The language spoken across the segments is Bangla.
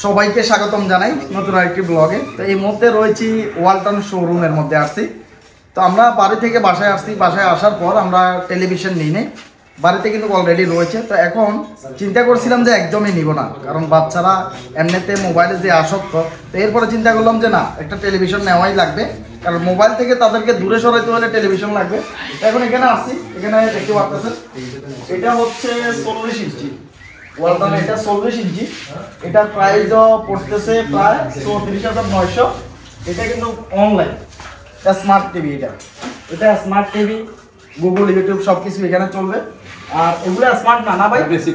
সবাইকে স্বাগতম জানাই নতুন আরেকটি ব্লগে। তো এই মুহূর্তে রয়েছি ওয়ালটন শোরুমের মধ্যে আসছি। তো আমরা বাড়ি থেকে বাসায় আসছি, বাসায় আসার পর আমরা টেলিভিশন নিই নেই, বাড়িতে কিন্তু অলরেডি রয়েছে। তো এখন চিন্তা করছিলাম যে একদমই নিব না, কারণ বাচ্চারা এমনিতে মোবাইলে যে আসক্ত। তো এরপরে চিন্তা করলাম যে না, একটা টেলিভিশন নেওয়াই লাগবে, কারণ মোবাইল থেকে তাদেরকে দূরে সরাইতে হলে টেলিভিশন লাগবে। এখন এখানে আসছি, এখানে দেখতে পাচ্ছেন এটা হচ্ছে 40 ইঞ্চি ওয়ালটন, এটা 40 ইঞ্চি। এটার প্রাইসও পড়তেছে প্রায় 34,900। এটা কিন্তু অনলাইন স্মার্ট টিভি, এটা স্মার্ট টিভি, গুগল, ইউটিউব সব কিছু এখানে চলবে। আর এগুলো স্মার্ট না, না ভাই? বেসিক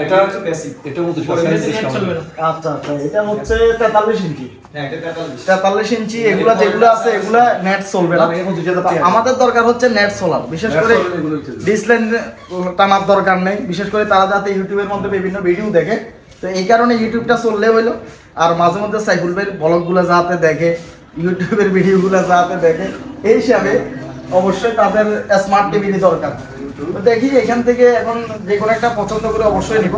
এটা হচ্ছে বেসিক। এটা মধ্যে চলবে। আচ্ছা, এটা হচ্ছে 43 ইঞ্চি। হ্যাঁ, এটা 43 ইঞ্চি। এগুলা যেগুলো আছে এগুলা নেট চলবে না। আমাদের দরকার হচ্ছে নেট চলার, বিশেষ করে ডিসপ্লে টানার দরকার নেই, বিশেষ করে তারা যাতে ইউটিউবের মধ্যে বিভিন্ন ভিডিও দেখে। তো এই কারণে ইউটিউবটা চললে হইলো। আর মাঝে মধ্যে সাইফুল ভাইয়ের ব্লগগুলো যাতে দেখে, ইউটিউবের ভিডিওগুলো যাতে দেখে, এই হিসাবে অবশ্যই তাদের স্মার্ট টিভির দরকার। দেখি এখান থেকে এখন যে কোনো একটা পছন্দ করে অবশ্যই নিব।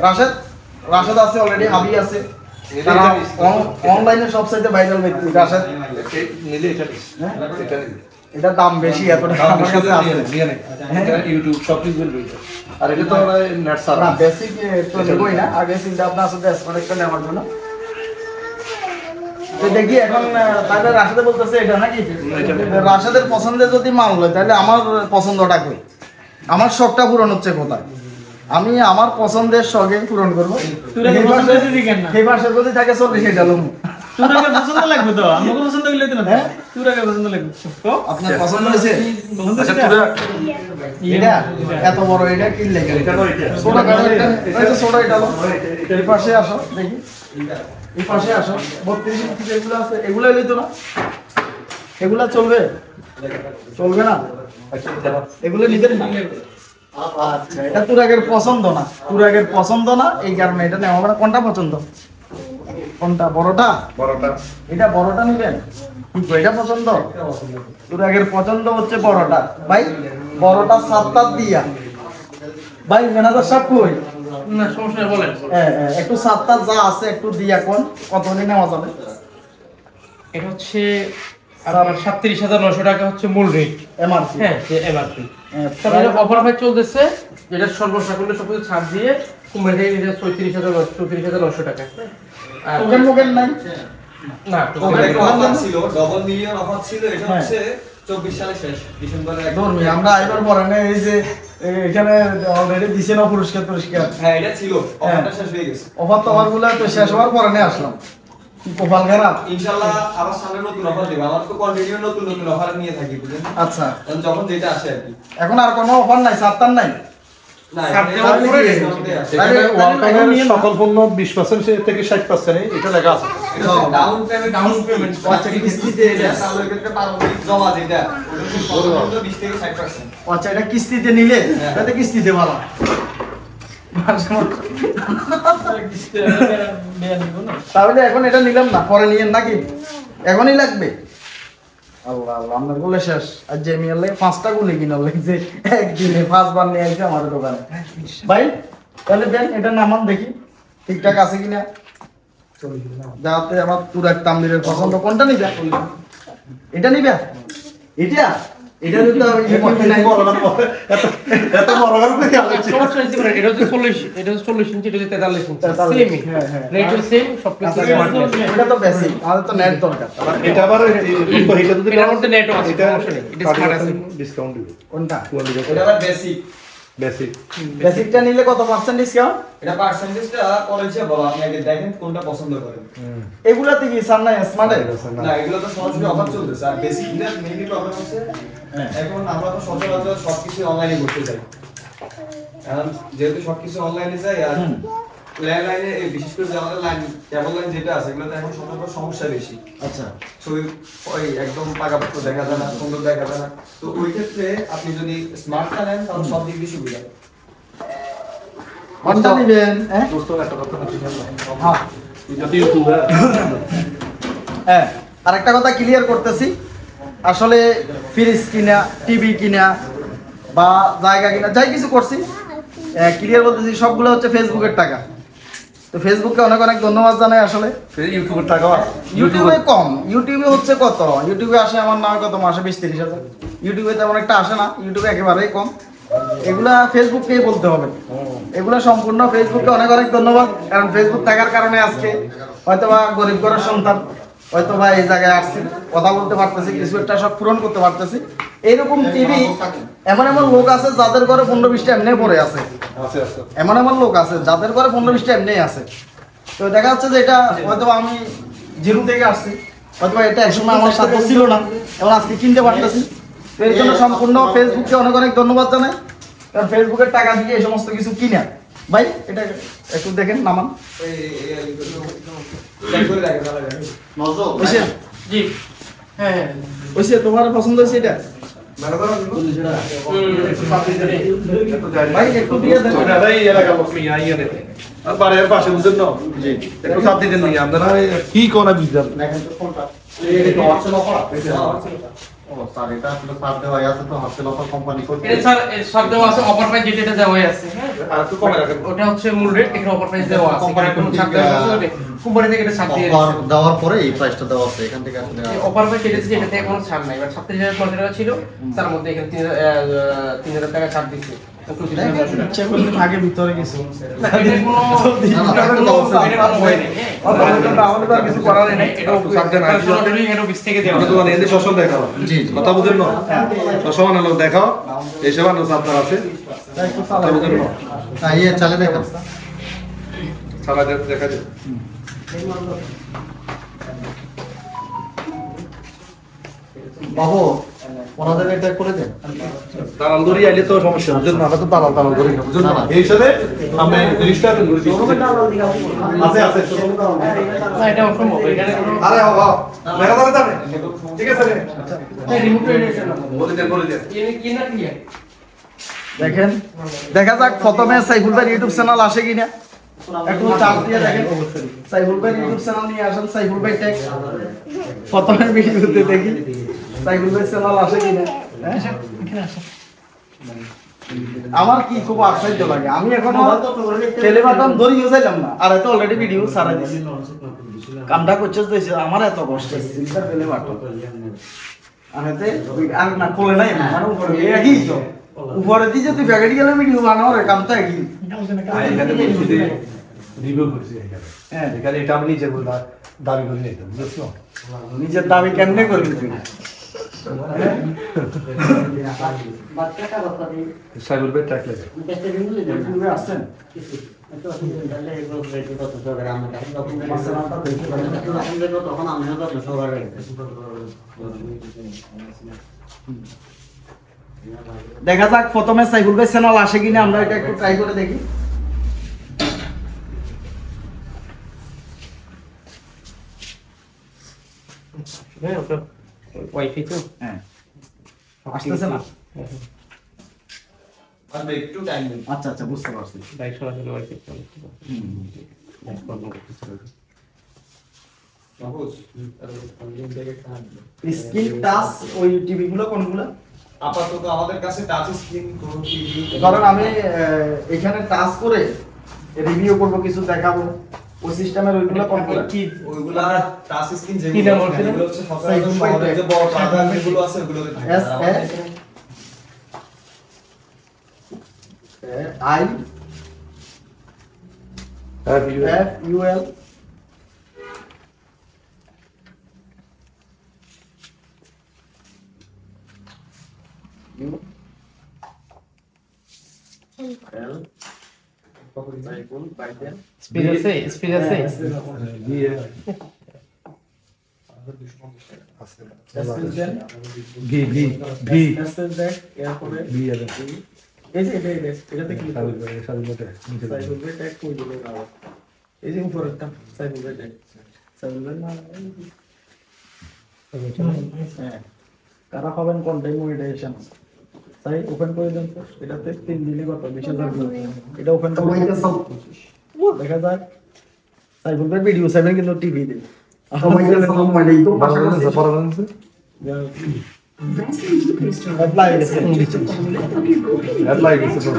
রাশেদ আছে অলরেডি, হাবি আছে, তারা অনলাইনে সবচাইতে ভাইরাল ব্যক্তি রাশেদ। এটার দাম বেশি, এতটা আমার কাছে আছে ইউটিউব সব কিছু রয়েছে। আর এটা তো নেট সার্ভার না, বেসিক তো নেবই না, আগে চিন্তা ভাবনা আছে স্মার্ট একটা নেওয়ার জন্য। তো দেখি এখন তাহলে রাশেদে বলতেছে এটা নাকি, রাশেদের পছন্দের যদি মাল হয় তাহলে আমার পছন্দটা কই, আমার শখটা পূরণ হচ্ছে কোথায়? আমি আমার পছন্দের শখে পূরণ করবো। সেই পাশে যদি থাকে 40 সেটা লোক পছন্দ লাগবে তো, আমাকে পছন্দ করলে তো না, তোর আগে পছন্দ লাগবে। আপনার পছন্দ হয়েছে? এটা এত বড়, এটা কি লেখা? এটা ছোট কাটা, এটা ছোট, এটা এই পাশে আসো দেখি, এই পাশে আসো। 32 ইঞ্চি যেগুলো আছে এগুলো লইতো না, এগুলা চলবে? চলবে না, এগুলো নিতে না। আচ্ছা, এটা তোর আগের পছন্দ না, তোর আগের পছন্দ না, এই কারণে এটা নেওয়া হবে না। কোনটা পছন্দ? কোনটা? বড়টা? এটা বড়টা নিবেন? এটা পছন্দ? তোর আগের পছন্দ হচ্ছে বড়টা। ভাই বড়টা 7 দিয়া ভাই, ম্যানেজার সাহেব কই? না সমস্যা নেই, বলেন। একটু 7 যা আছে একটু দিয়া কোন কত হলে নেওয়া যাবে? এটা হচ্ছে আপনার 37,900 টাকা হচ্ছে মূল রেট, এমআরপি। হ্যাঁ, যে এমআরপি। তারপরে অফার ভাই চলতেছে, যেটা সর্বসাকুল্য সবকিছু ছাড় দিয়ে কুমিল্লা থেকে নিতে 34,900 টাকা। আর ওখান নাই না, অফার ছিল, ডবল মিলিয়ন অফার ছিল। এটা হচ্ছে 24 সালে শেষ, ডিসেম্বরে ধর্মী আমরা আইবার পরে না, এই যে এখানে অলরেডি দিছে না পুরস্কার। হ্যাঁ, এটা ছিল, অফারটা শেষ হয়ে গেছে। অফার তো আমার গুলা তো শেষ হওয়ার পরে নিয়ে আসলাম, কি কপাল খারাপ। ইনশাআল্লাহ আবার সামনে নতুন অফার দেব। আমার তো কন্টিনিউ নতুন অফার নিয়ে থাকি, বুঝলেন? আচ্ছা, যখন যেটা আসে আর কি। এখন আর কোনো অফার নাই? 7 নাই? না, সকল পণ্য 20% থেকে 60% এটা লেখা আছে। ডাউন পেমেন্ট আচ্ছা, কিস্তিতে এটা তাহলে ক্ষেত্রে পারমাণবিক জমা যেটা ওটা 20 থেকে 60%। আচ্ছা, এটা কিস্তিতে নিলে তাতে কিস্তিতে ভালো। তাহলে এখন এটা নিলাম না, পরে নিয়েন নাকি? এখনই লাগবে? আল্লাহ আল্লাহ, আপনার গুলো শেষ। আর যে মেয়ের লাগে 5টা গুলি কিনা লাগছে একদিনে, 5 বার নিয়ে আসছে আমাদের দোকানে। ভাই তাহলে দেন, এটা নামান দেখি ঠিকঠাক আছে কিনা, যাতে আমার তুরাক তামলিরের পছন্দ। কোনটা নিবে? এটা নিবে? এটা এটা তো এত বড় করে দেখি আমি সমস্যা হচ্ছে না, এটা হচ্ছে 40, এটা হচ্ছে 40 ইঞ্চি, এটা হচ্ছে 43 ইঞ্চি, সেমই রেট হচ্ছে সেম, সবকিছু স্মার্ট। এটা তো বেসিক, আমাদের তো নেট দরকার। এটা আবার এটা যদি এর মধ্যে নেটও আছে, সমস্যা নেই, এটা স্মার্ট আছে। ডিসকাউন্ট দিবে। কোনটা? এটা আবার বেসিক। বেসিকটা নিলে কত পার্সেন্ট ডিসকাউন্ট? এটা পার্সেন্টেজটা করেছে বলা, আপনি আগে দেখেন কোনটা পছন্দ করেন। এগুলাতে কি সার নাই স্মার্টে? না, এগুলো তো সরাসরি অফার চলতেছে। আর বেসিকটা মেইনলি প্রবলেম হচ্ছে এখন আমরা তো সচরাচর সবকিছু অনলাইনে করতে চাই। কারণ যেহেতু সবকিছু অনলাইনে চাই, আর ল্যান্ডলাইনে বিশেষ করে যে আমাদের লাইন কেবল লাইন যেটা আছে এগুলোতে এখন সচরাচর সমস্যা বেশি। আচ্ছা, ছবি ওই একদম পাকাপোক্ত দেখা যায় না, সুন্দর দেখা যায় না। তো ওই ক্ষেত্রে আপনি যদি স্মার্টটা নেন তাহলে সব দিক দিয়ে সুবিধা। কোনটা নেবেন? দোস্ত একটা কথা বলছি হ্যাঁ, যদি ইউটিউবে আরেকটা কথা ক্লিয়ার করতেছি। আসলে ফ্রিজ কিনা, টিভি কিনা বা জায়গা কিনা, যাই কিছু করছি ক্লিয়ার বলতেছি, সবগুলো হচ্ছে ফেসবুকের টাকা। তো ফেসবুককে অনেক অনেক ধন্যবাদ জানাই আসলে। ইউটিউবের টাকা ইউটিউবে কম, ইউটিউবে হচ্ছে কত, ইউটিউবে আসে আমার না কত মাসে 20-30 হাজার, ইউটিউবে তেমন একটা আসে না, ইউটিউবে একেবারেই কম। এগুলা ফেসবুককেই বলতে হবে, এগুলা সম্পূর্ণ ফেসবুককে অনেক অনেক ধন্যবাদ। কারণ ফেসবুক থাকার কারণে আজকে হয়তোবা গরিব ঘরের সন্তান হয়তোবা এই জায়গায় আসছি, কথা বলতে পারতেছি, কিছু একটা সব পূরণ করতে পারতেছি। এইরকম টিভি এমন এমন লোক আছে যাদের ঘরে 15-20টা এমনি পড়ে আছে, এমন এমন লোক আছে যাদের ঘরে 15-20টা এমনি আছে। তো দেখা যাচ্ছে যে এটা হয়তো আমি জিরো থেকে আসছি, হয়তো এটা একসময় আমার সাথে ছিল না, এবং আজকে কিনতে পারতেছি। তো এর জন্য সম্পূর্ণ ফেসবুককে অনেক অনেক ধন্যবাদ জানাই। কারণ ফেসবুকের টাকা দিয়ে এই সমস্ত কিছু কিনা, ভাই এটা একটু দেখেন, নামান বুঝছেন? জি হ্যাঁ বুঝছে, তোমার পছন্দ হয়েছে এটা? ভাই একটু দিয়ে দেন। বাড়ির পাশে বুঝছেন না একটু সাথ দিতেন নাকি আপনারা কি কোনা বুঝলেন এটা স্যার সব দেওয়া আছে, অফার প্রাইস যেটা দেওয়া আছে, হ্যাঁ আর একটু কমে রাখেন ওটা হচ্ছে মূল রেট, এখানে অফার প্রাইস দেওয়া আছে, এখানে কোনো ছাড় দেওয়া আছে, কোম্পানি থেকে এটা ছাড় দিয়ে দিয়েছে। দেওয়ার পরে এই প্রাইসটা দেওয়া আছে এখান থেকে আসলে অফার প্রাইস কেটেছে, এটা থেকে কোনো ছাড় নাই। এবার 37,050 টাকা ছিল, তার মধ্যে এখানে 3,000 টাকা ছাড় দিচ্ছে। ইচ্ছা করলে থাকে ভিতরে কিছু না, এটা কোনো হয় নাই, হ্যাঁ। আমাদের তো আর কিছু করার নেই। এটা সরাসরি হেড অফিস থেকে দেওয়া আমরা তো মানে এনে শোষণ দেখাও জি কথা বুঝেন না শোষণ লোক দেখাও এই সেবা আপনার আছে কথা বুঝেন না ইয়ে চালে দেখা সারা দেখা যায় বাবু ওনাদের এটা করে দেন দালাল ধরি আইলে তো সমস্যা বুঝেন না আমরা তো দালাল ধরি না বুঝেন না এই হিসাবে আমি রেজিস্টার করে দিচ্ছি আছে আছে না, এটা অসম্ভব, এখানে কোনো আরে বাবা দেখা যাবে যাবে ঠিক আছে রে রিমোট রেডিয়েশন না, বলে দেন কি না কি দেখেন, দেখা যাক প্রথমে সাইফুল ভাই ইউটিউব চ্যানেল আসে কিনা, একটু চাপ দিয়ে দেখেন। সাইফুল ভাই ইউটিউব চ্যানেল নিয়ে আসেন, সাইফুল ভাই ট্যাগ প্রথমে ভিডিওতে দেখি সাইফুল ভাই চ্যানেল আসে কিনা। আমার কি খুব আশ্চর্য লাগে, আমি এখনো টেলে বাটন ধরি যাইলাম না, আর এত অলরেডি ভিডিও ছাড়াই দিছি। কামটা করছে তো আমার এত কষ্ট হচ্ছে টেলে বাটন, আর এতে আর না খোলে নাই, মানে উপরে একই তো উপরে দিয়ে যদি প্যাকেট গেলে ভিডিও বানানোর কামটা একই। রিভিউ করছি এখানে হ্যাঁ, এখানে এটা আমি নিজের বলে দাবি করি নাই তো বুঝছো নিজের দাবি কেমনে করবি তুই? সাইবুল ভাই ট্র্যাক লাগে ইউটিউবে আসছেন? দেখা যাক প্রথমে সাইফুল ভাই চ্যানেল আসে কিনা, আমরা এটা একটু ট্রাই করে দেখি। হ্যাঁ ওটা ওয়াইফাই তো হ্যাঁ, আসতেছে না? আর একটু টাইম দিন। আচ্ছা আচ্ছা, বুঝতে পারছি। ডাইরেক্ট সরাসরি ওয়াইফাই চলছে। স্ক্রিন টাচ ওই টিভি গুলো কোনগুলো? আপাতত আমাদের কাছে টাচ স্ক্রিন কোন টিভি, কারণ আমি এখানে টাচ করে রিভিউ করব, কিছু দেখাবো, ওই সিস্টেমের ওইগুলো কোনগুলো? কি ওইগুলা টাচ স্ক্রিন কি নাম বলছিলেন? যেগুলো হচ্ছে সচরাচর শহরে যে বড় টাচগুলো আছে ওগুলো S A I F U L L speed আছে, স্পিড আছে। ভি ভি ভি ভি এই যে উপরেরটা সাইফুল ভাই ট্যাগ, সাইফুল ভাই না, হ্যাঁ, কারা হবেন কন্টেন্ট মনিটাইজেশন তাই ওপেন করে দেন তো, এটাতে 3 দিলে কত 20,000 ভিউ, এটা ওপেন করে দেখা যাক। সাইফুল ভাই ভিডিও 7 কিন্তু টিভি তে সবাই গেলে কম মানে তো পাশা করছে অ্যাপ্লাই হয়ে গেছে। অ্যাপ্লাই গেছে তো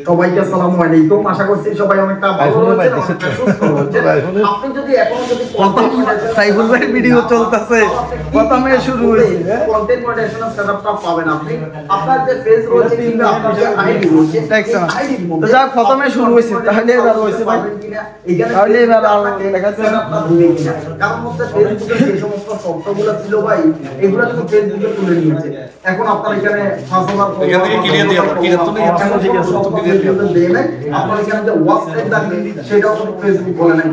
সবাইকে আসসালামু আলাইকুম। আশা করছি সবাই অনেকটা ভালো আইফোনে আছেন, পাইতেছে অনেকটা তো। সুস্থ আছেন। আইফোনে- আপনি যদি এখনো যদি সাইফুল ভাই ভিডিও চলতেছে, প্রথমে শুরু হয়েছে কন্টেন্ট মনিটাইজেশন সেটআপটা পাবেন আপনি। আপনার যে পেজ রয়েছে কিংবা আপনার যে আইডি রয়েছে, দেখছেন? আইডির তো মধ্যে যাক, প্রথমে শুরু হয়েছে, তাহলে এবার হয়েছে ভাই। এইখানে তাহলে এবার আর দেখা যাচ্ছে না। setup টা দিবে কিনা। কারণ হচ্ছে ফেসবুকে যে সমস্ত শব্দগুলো ছিল ভাই, এগুলো কিন্তু ফেসবুকে তুলে নিয়েছে। এখন আপনার এখানে 5000 এখান থেকে clear দিয়ে দাও, clear তো নেই, এখন ঠিক আছে, clear দিয়ে দেয়। আপনার এখানে যে WhatsApp ডাকবে, সেটাও কিন্তু ফেসবুক বলে নাই।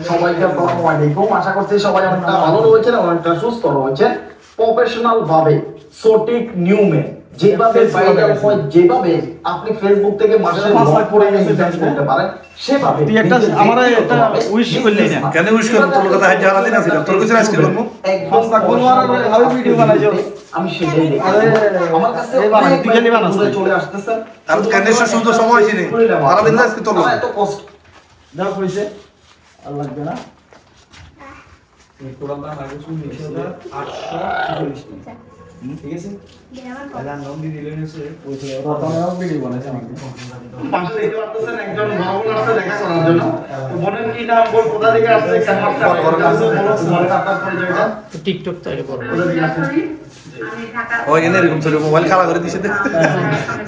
সবাইকে আসসালামু আলাইকুম। আশা করছি সবাই অনেকটা ভালো রয়েছেন, অনেকটা সুস্থ রয়েছেন। প্রফেশনাল ভাবে সঠিক নিয়মে যেভাবে ভাইরাল হয়, যেভাবে আপনি ফেসবুক থেকে মাসের লক করে ইনকাম করতে পারেন, সেভাবে তুই একটা আমারে একটা উইশ করলি না। কেন উইশ করব? তোর কথা হাইতে হারা দিন আছে, তোর কিছু আজকে করব। একদম কোনো আর ভাবে ভিডিও বানাইছো। আমি সেটাই দেখি। আরে, আমার কাছে এই বানাই, অনেক তুই খালি বানাস দূরে না। চলে আসতেছে। আর কেন সুন্দর সময় হইছে নি? হারা দিন আজকে তোর আমার এত কষ্ট দাও কইছে আর লাগবে না। এই টোটাল দাম আগে 19,846 টাকা। ঠিক আছে? তাহলে আর নন্দি দিলেন হচ্ছে প্রথমেও ভিডিও বানাইছে আমাকে। পাশে দেখতে পাচ্ছেন একজন বোন আসছে দেখা করার জন্য। তো বোনের কি নাম, বোন কোথা থেকে আসছে, কেন আসছে, বোনের আপনার পরিচয়টা টিকটক থেকে করব। কোথা থেকে আসছে? ওই এনে এরকম ছোট মোবাইল খালা করে দিছে দে।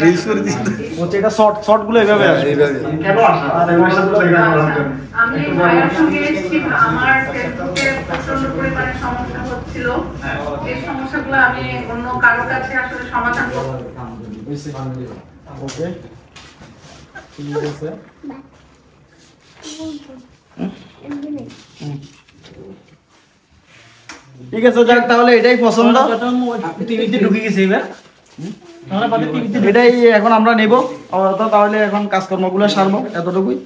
রিলস করে দিছে। হচ্ছে এটা শর্ট গুলো এইভাবে আসবে। এইভাবে। কেন আসছে? আর আমার সাথে দেখা করার জন্য। আমি ভাইয়ার সঙ্গে এসেছি, আমার ফেসবুকে প্রচন্ড পরিমাণে সমস্যা হচ্ছিল। এই সমস্যাগুলো আমি অন্য কারোর কাছে আসলে সমাধান করতে ওকে ঠিক আছে। ঠিক আছে, যাক তাহলে এটাই পছন্দ। টিভিতে ঢুকে গেছে এবার। এটাই এখন আমরা নেব। তাহলে এখন কাজকর্মগুলো সারবো, এতটুকুই।